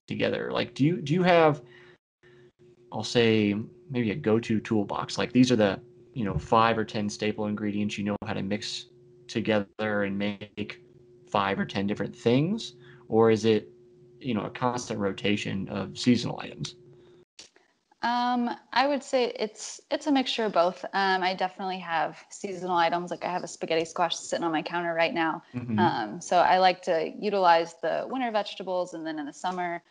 together? Like, do you have, I'll say, maybe a go-to toolbox? Like, these are the 5 or 10 staple ingredients you know how to mix together and make 5 or 10 different things, or is it a constant rotation of seasonal items? I would say it's a mixture of both. I definitely have seasonal items. Like I have a spaghetti squash sitting on my counter right now. Mm-hmm. So I like to utilize the winter vegetables, and then in the summer,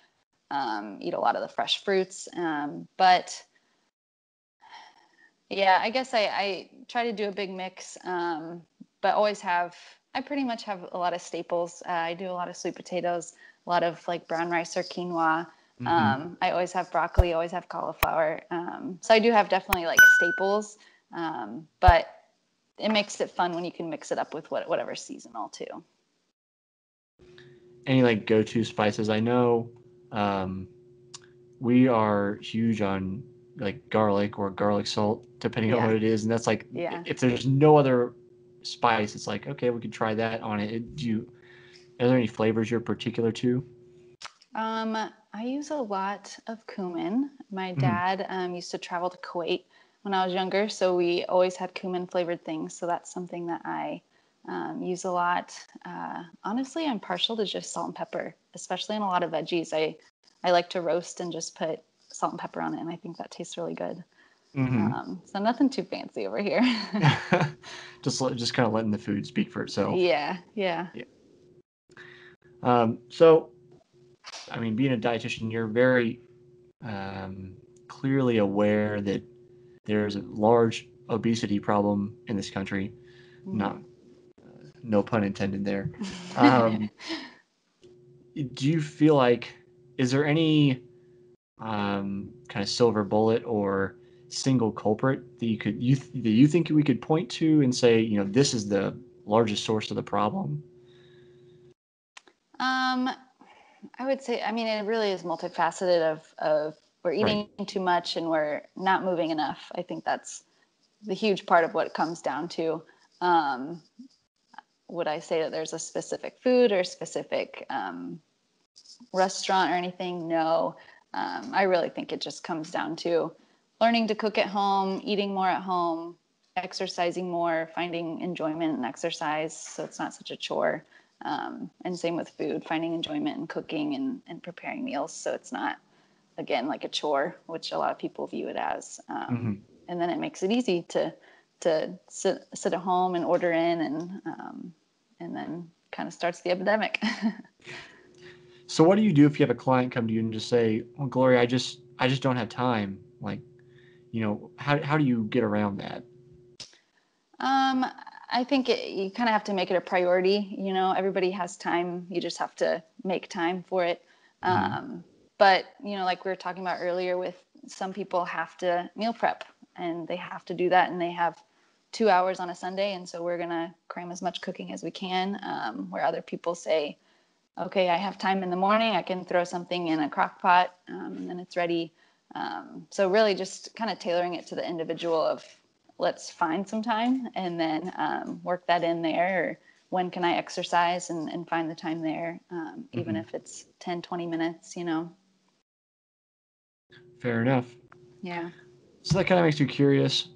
eat a lot of the fresh fruits. But yeah, I guess I try to do a big mix, but I pretty much have a lot of staples. I do a lot of sweet potatoes, a lot of like brown rice or quinoa. Mm-hmm. I always have broccoli, always have cauliflower. So I do have definitely like staples, but it makes it fun when you can mix it up with whatever's seasonal too. Any like go-to spices? I know um, we are huge on like garlic or garlic salt, depending on Yeah, what it is, and that's like yeah. if there's no other spice, it's like okay, we could try that on it. Are there any flavors you're particular to? I use a lot of cumin. My Mm-hmm. dad used to travel to Kuwait when I was younger, so we always had cumin flavored things. So that's something that I use a lot. Honestly, I'm partial to just salt and pepper, especially in a lot of veggies. I like to roast and just put salt and pepper on it, and I think that tastes really good. Mm-hmm. So nothing too fancy over here. Just kind of letting the food speak for itself. Yeah, yeah. Yeah. So I mean, being a dietitian, you're very um, clearly aware that there's a large obesity problem in this country. Not, Mm. no pun intended there. Um, do you feel like, is there any kind of silver bullet or single culprit that that you think we could point to and say, this is the largest source of the problem? Um, I would say, I mean, it really is multifaceted of we're Right. eating too much and we're not moving enough. I think that's the huge part of what it comes down to. Um, would I say that there's a specific food or specific restaurant or anything? No. I really think it just comes down to learning to cook at home, eating more at home, exercising more, finding enjoyment in exercise so it's not such a chore. And same with food, finding enjoyment in cooking and preparing meals so it's not, again, like a chore, which a lot of people view it as. Mm-hmm. And then it makes it easy to sit at home and order in and then kind of starts the epidemic. So what do you do if you have a client come to you and just say, "Well, Gloria, I just don't have time." Like, how do you get around that? Um, I think you kind of have to make it a priority. You know, everybody has time. You just have to make time for it. Mm-hmm. But, you know, like we were talking about earlier with some people have to meal prep and they have to do that and they have 2 hours on a Sunday. And so we're going to cram as much cooking as we can. Where other people say, okay, I have time in the morning. I can throw something in a crock pot and then it's ready. So really just kind of tailoring it to the individual of let's find some time and then work that in there. Or when can I exercise and find the time there, even Mm-hmm. if it's 10, 20 minutes, you know? Fair enough. Yeah. So that kind of makes me curious.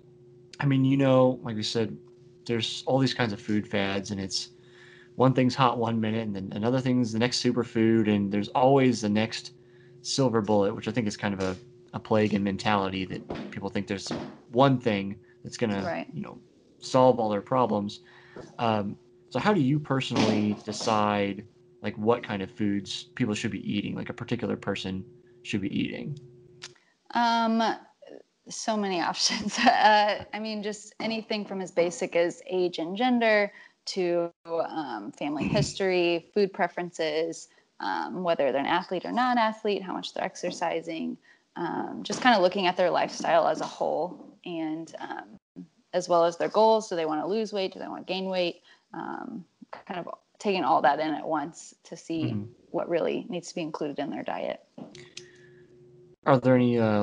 I mean, like we said, there's all these kinds of food fads, and it's one thing's hot one minute, and then another thing's the next superfood, and there's always the next silver bullet, which I think is kind of a plague and mentality that people think there's one thing that's gonna, Right. solve all their problems. Um, so how do you personally decide like what kind of foods people should be eating, like a particular person should be eating? Um, so many options. I mean, just anything from as basic as age and gender to family history, food preferences, whether they're an athlete or non-athlete, how much they're exercising, just kind of looking at their lifestyle as a whole and as well as their goals. Do they want to lose weight? Do they want to gain weight? Kind of taking all that in at once to see Mm-hmm. what really needs to be included in their diet. Are there any I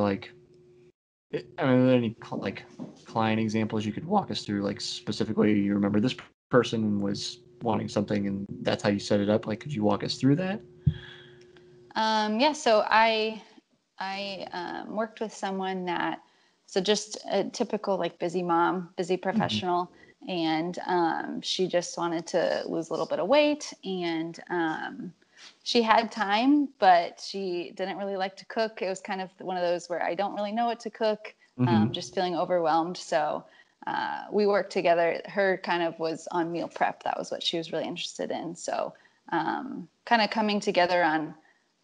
mean, are there any like client examples you could walk us through? Like specifically, you remember this person was wanting something, and that's how you set it up. Like, could you walk us through that? Yeah, so I worked with someone that, so just a typical like busy mom, busy professional, and she just wanted to lose a little bit of weight, and she had time, but she didn't really like to cook. It was kind of one of those where I don't really know what to cook, Mm-hmm. just feeling overwhelmed. So we worked together. Her kind of was on meal prep. That was what she was really interested in. So kind of coming together on,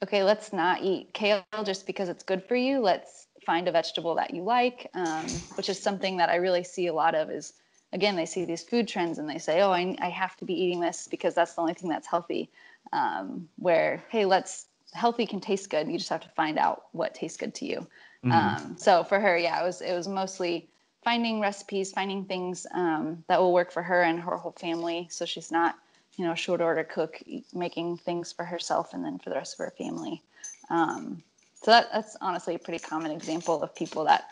okay, let's not eat kale just because it's good for you. Let's find a vegetable that you like, which is something that I really see a lot of is, again, they see these food trends and they say, oh, I have to be eating this because that's the only thing that's healthy. Where, hey, healthy can taste good. You just have to find out what tastes good to you. Mm-hmm. So for her, yeah, it was mostly finding recipes, finding things that will work for her and her whole family. So she's not, short order cook, making things for herself and then for the rest of her family. So that's honestly a pretty common example of people that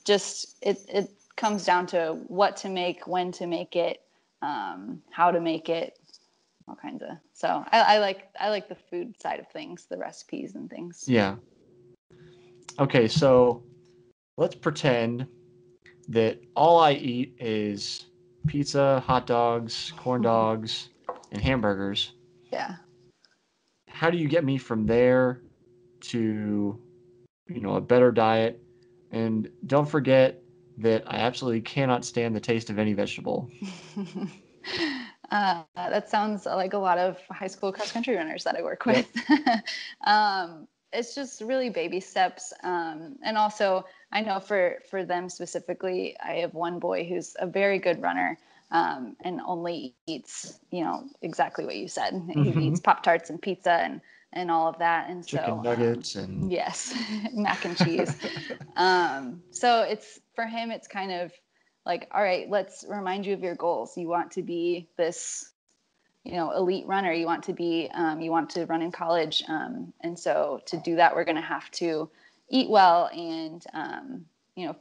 just, it comes down to what to make, when to make it, how to make it, all kinds of. So I like the food side of things, the recipes and things. Yeah. Okay, so let's pretend that all I eat is pizza, hot dogs, corn dogs, and hamburgers. Yeah. How do you get me from there to, a better diet? And don't forget that I absolutely cannot stand the taste of any vegetable. That sounds like a lot of high school cross country runners that I work Yep. with. It's just really baby steps. And also, I know for them specifically, I have one boy who's a very good runner and only eats, exactly what you said. He Mm-hmm. eats Pop Tarts and pizza and all of that. And Chicken so, nuggets and yes, mac and cheese. So it's for him, it's kind of like, all right, let's remind you of your goals. You want to be this, elite runner. You want to be, you want to run in college. And so to do that, we're going to have to eat well and,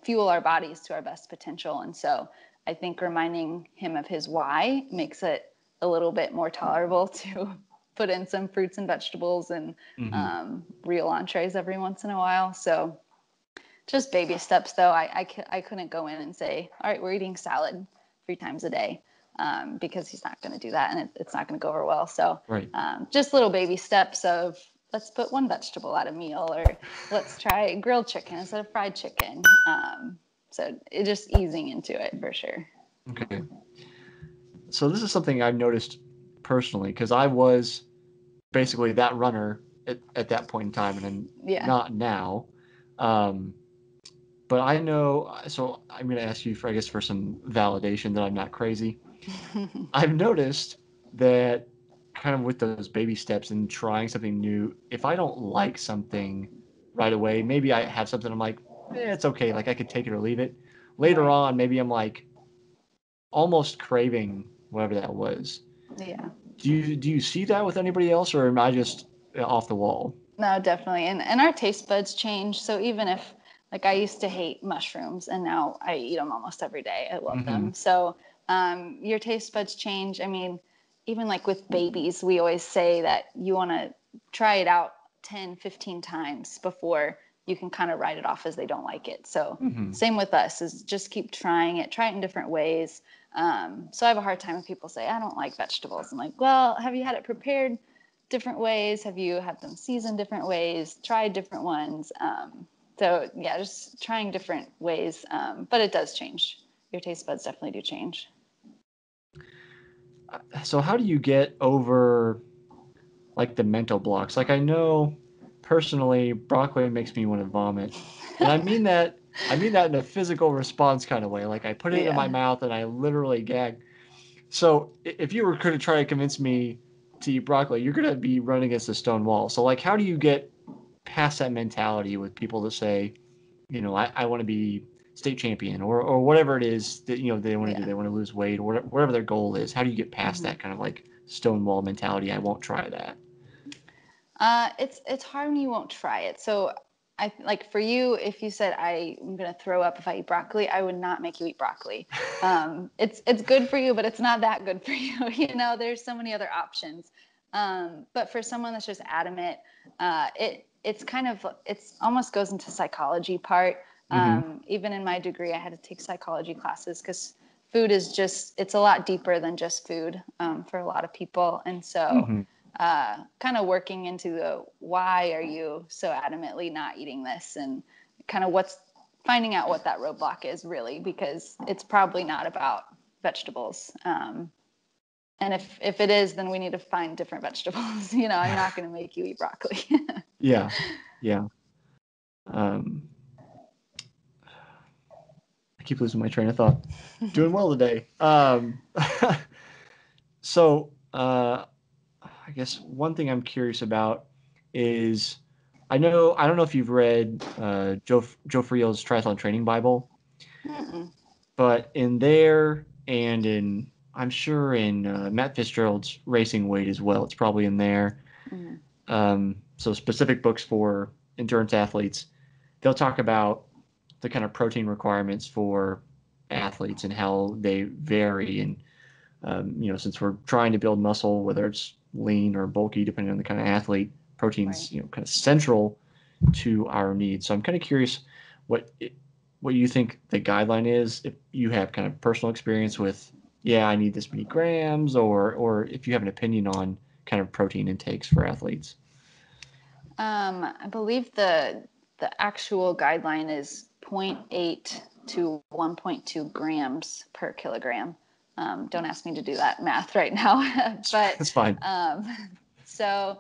fuel our bodies to our best potential. And so I think reminding him of his why makes it a little bit more tolerable to put in some fruits and vegetables and mm-hmm. real entrees every once in a while. So just baby steps, though. I couldn't go in and say, all right, we're eating salad 3 times a day, because he's not going to do that, and it's not going to go over well. So Right. just little baby steps of, let's put one vegetable at a meal, or let's try grilled chicken instead of fried chicken. So it just easing into it for sure. Okay. So this is something I've noticed personally because I was basically that runner at that point in time, and I'm Yeah. not now. Um, but I know, so I'm going to ask you for, I guess, for some validation that I'm not crazy. I've noticed that kind of with those baby steps and trying something new, if I don't like something right away, maybe I have something I'm like, it's okay, like I could take it or leave it. Later Right. on, maybe I'm like almost craving whatever that was. Yeah. Do you see that with anybody else, or am I just off the wall? No, definitely. And our taste buds change. So even if, like, I used to hate mushrooms and now I eat them almost every day. I love Mm-hmm. them. So your taste buds change. I mean, even like with babies, we always say that you want to try it out 10, 15 times before you can kind of write it off as they don't like it. So Mm-hmm. same with us, is just keep trying it, try it in different ways. So I have a hard time when people say, I don't like vegetables. I'm like, well, have you had it prepared different ways? Have you had them seasoned different ways? Tried different ones? So yeah, just trying different ways. But it does change. Your taste buds definitely do change. So how do you get over like the mental blocks? Like I know personally, broccoli makes me want to vomit, and I mean that in a physical response kind of way. Like I put it in my Yeah. mouth and I literally gag. So if you were going to try to convince me to eat broccoli, you're going to be running against a stone wall. So like, how do you get past that mentality with people that say, I want to be state champion or whatever it is that, they want to do. Yeah. They want to lose weight or whatever their goal is. How do you get past Hmm. that kind of like stonewall mentality? I won't try that. It's hard when you won't try it. So I like for you, if you said I'm gonna throw up if I eat broccoli, I would not make you eat broccoli. It's good for you, but it's not that good for you. There's so many other options. But for someone that's just adamant, It's almost goes into psychology part. Mm-hmm. Even in my degree, I had to take psychology classes because food is it's a lot deeper than just food for a lot of people. And so Mm-hmm. kind of working into the why are you so adamantly not eating this, and kind of finding out what that roadblock is really, because it's probably not about vegetables. And if it is, then we need to find different vegetables. I'm not going to make you eat broccoli. Yeah. Yeah. Um, I keep losing my train of thought. Doing well today. So, I guess one thing I'm curious about is I don't know if you've read Joe Friel's Triathlon Training Bible, Mm-mm. but in there and in I'm sure in Matt Fitzgerald's Racing Weight as well, it's probably in there. Mm. So specific books for endurance athletes, they'll talk about the kind of protein requirements for athletes and how they vary. And since we're trying to build muscle, whether it's lean or bulky, depending on the kind of athlete, Right. protein's kind of central to our needs. So I'm kind of curious what what you think the guideline is, if you have kind of personal experience with, yeah, I need this many grams, or if you have an opinion on kind of protein intakes for athletes. I believe the actual guideline is zero point 0.8 to 1.2 grams per kilogram. Don't ask me to do that math right now, but That's fine. um, so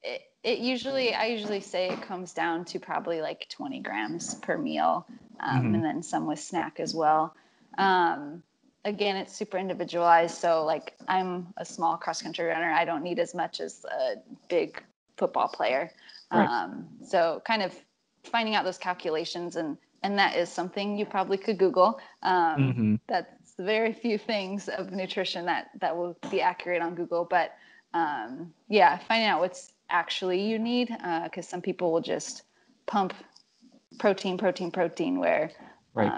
I usually say it comes down to probably like 20 grams per meal, Mm-hmm. and then some with snack as well. Um, Again, it's super individualized. So like I'm a small cross country runner. I don't need as much as a big football player. Right. So kind of finding out those calculations, and that is something you probably could Google. Mm-hmm. That's very few things of nutrition that will be accurate on Google, but yeah, finding out what's actually you need, because some people will just pump protein, where Right.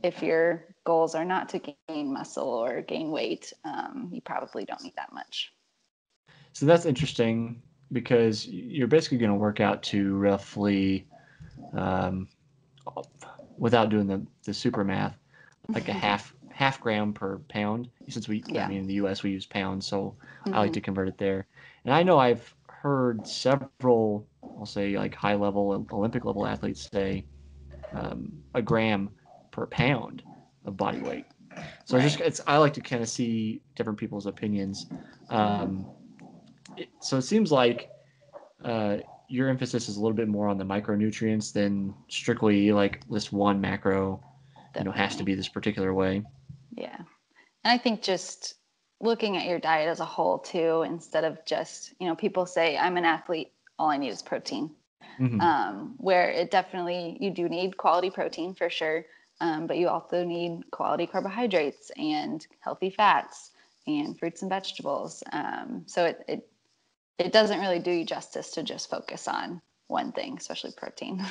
if your goals are not to gain muscle or gain weight, you probably don't need that much. So that's interesting because you're basically going to work out to roughly, um, without doing the super math, like a half gram per pound. Since I Yeah. mean, in the U.S. we use pounds, so I like Mm-hmm. to convert it there. And I know I've heard several, I'll say like high level Olympic level athletes say a gram per pound of body weight. So Right. I like to kind of see different people's opinions. Mm-hmm. Um, so it seems like uh, your emphasis is a little bit more on the micronutrients than strictly like this one macro, has to Definitely. be this particular way. Yeah. And I think just looking at your diet as a whole too, instead of just, people say I'm an athlete, all I need is protein. Hmm. Where it definitely, you do need quality protein for sure, but you also need quality carbohydrates and healthy fats and fruits and vegetables. So it doesn't really do you justice to just focus on one thing, especially protein.